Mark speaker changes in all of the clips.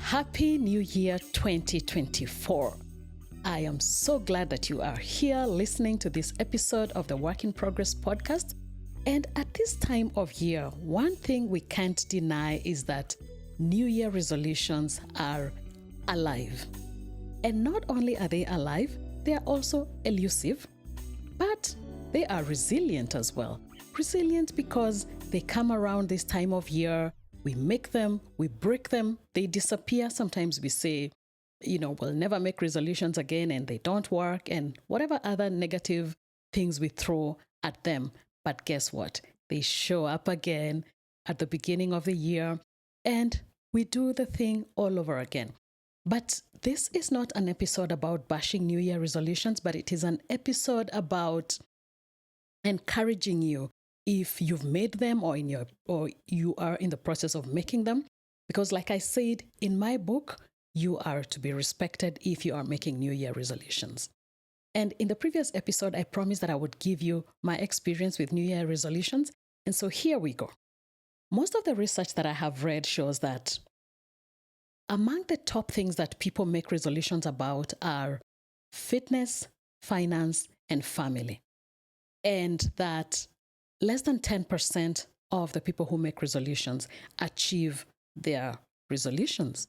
Speaker 1: Happy New Year 2024. I am so glad that you are here listening to this episode of the Work in Progress podcast. And at this time of year, one thing we can't deny is that New Year resolutions are alive. And not only are they alive, they are also elusive, but they are resilient as well. Resilient because they come around this time of year. We make them, we break them, they disappear. Sometimes we say, we'll never make resolutions again and they don't work and whatever other negative things we throw at them. But guess what? They show up again at the beginning of the year and we do the thing all over again. But this is not an episode about bashing New Year resolutions, but it is an episode about encouraging you if you've made them or you are in the process of making them. Because like I said in my book, you are to be respected if you are making New Year resolutions. And in the previous episode, I promised that I would give you my experience with New Year resolutions. And so here we go. Most of the research that I have read shows that among the top things that people make resolutions about are fitness, finance, and family. And that less than 10% of the people who make resolutions achieve their resolutions.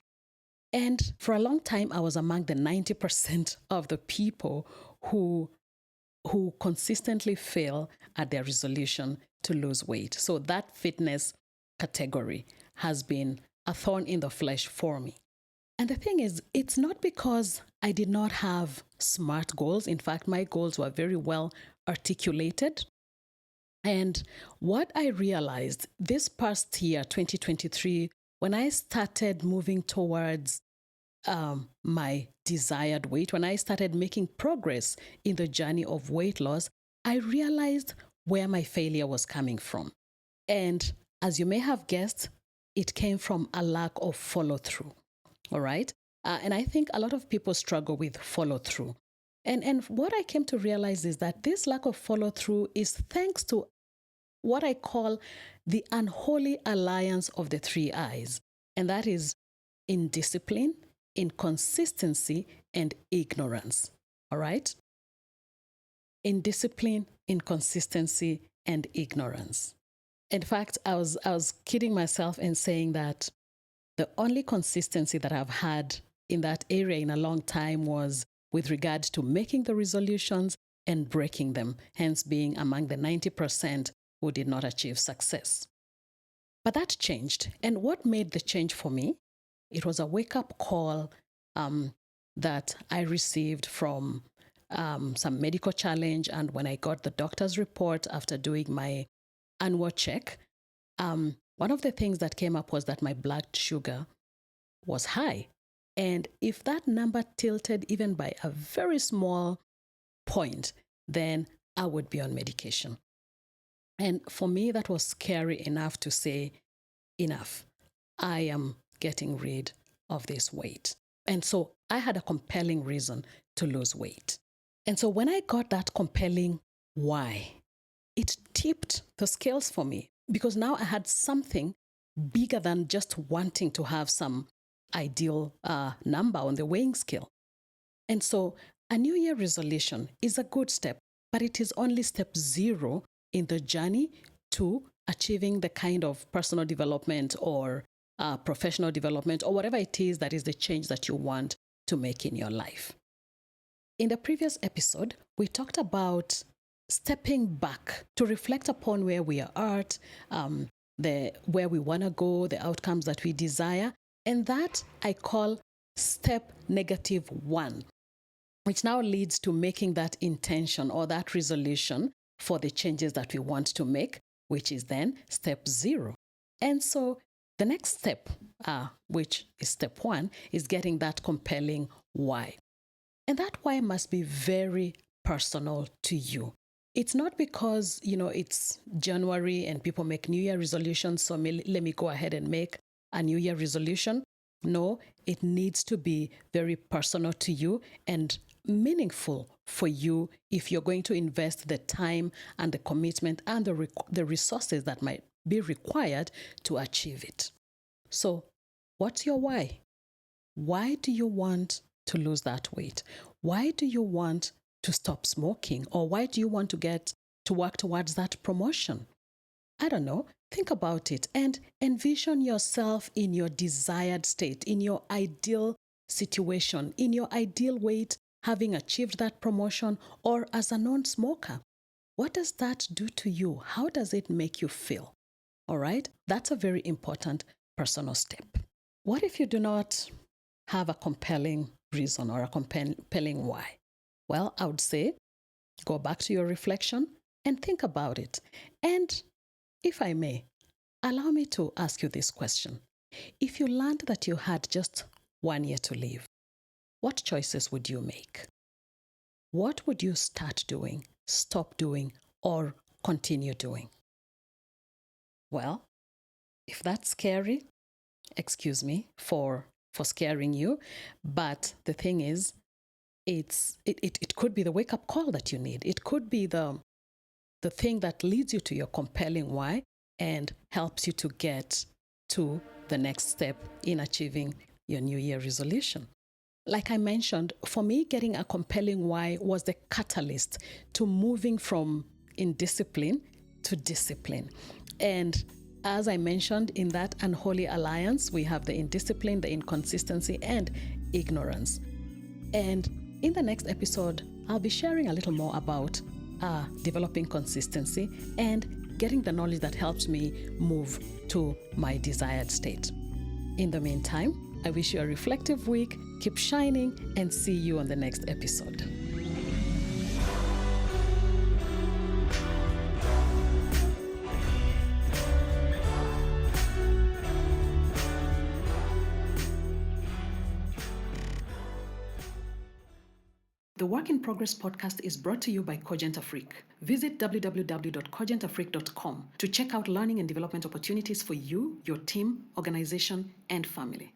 Speaker 1: And for a long time, I was among the 90% of the people who consistently fail at their resolution to lose weight. So that fitness category has been a thorn in the flesh for me. And the thing is, it's not because I did not have smart goals. In fact, my goals were very well articulated. And what I realized this past year, 2023, when I started moving towards my desired weight, when I started making progress in the journey of weight loss, I realized where my failure was coming from. And as you may have guessed, it came from a lack of follow-through. All right? And I think a lot of people struggle with follow-through. And what I came to realize is that this lack of follow-through is thanks to what I call the unholy alliance of the three I's. And that is indiscipline, inconsistency, and ignorance. All right? Indiscipline, inconsistency, and ignorance. In fact, I was kidding myself and saying that the only consistency that I've had in that area in a long time was with regard to making the resolutions and breaking them, hence being among the 90% who did not achieve success. But that changed. And what made the change for me? It was a wake-up call that I received from some medical challenge. And when I got the doctor's report after doing my annual check, one of the things that came up was that my blood sugar was high. And if that number tilted even by a very small point, then I would be on medication. And for me, that was scary enough to say, enough. I am getting rid of this weight. And so I had a compelling reason to lose weight. And so when I got that compelling why, it tipped the scales for me because now I had something bigger than just wanting to have some ideal number on the weighing scale. And so a New Year resolution is a good step, but it is only step 0 in the journey to achieving the kind of personal development or professional development or whatever it is that is the change that you want to make in your life. In the previous episode, we talked about stepping back to reflect upon where we are at, where we want to go, the outcomes that we desire. And that I call step -1, which now leads to making that intention or that resolution for the changes that we want to make, which is then step 0. And so the next step, which is step 1, is getting that compelling why. And that why must be very personal to you. It's not because, it's January and people make New Year resolutions, so let me go ahead and make a New Year resolution. No, it needs to be very personal to you and meaningful for you if you're going to invest the time and the commitment and the resources that might be required to achieve it. So, what's your why? Why do you want to lose that weight? Why do you want to stop smoking? Or why do you want to work towards that promotion? I don't know. Think about it and envision yourself in your desired state, in your ideal situation, in your ideal weight, having achieved that promotion, or as a non-smoker. What does that do to you? How does it make you feel? All right? That's a very important personal step. What if you do not have a compelling reason or a compelling why? Well, I would say go back to your reflection and think about it. And if I may, allow me to ask you this question. If you learned that you had just 1 year to live, what choices would you make? What would you start doing, stop doing, or continue doing? Well, if that's scary, excuse me for scaring you, but the thing is, it could be the wake-up call that you need. It could be the thing that leads you to your compelling why and helps you to get to the next step in achieving your New Year resolution. Like I mentioned, for me, getting a compelling why was the catalyst to moving from indiscipline to discipline. And as I mentioned, in that unholy alliance, we have the indiscipline, the inconsistency, and ignorance. And in the next episode, I'll be sharing a little more about developing consistency and getting the knowledge that helps me move to my desired state. In the meantime, I wish you a reflective week, keep shining, and see you on the next episode. The Work in Progress podcast is brought to you by Cogent Afrique. Visit www.cogentafrique.com to check out learning and development opportunities for you, your team, organization, and family.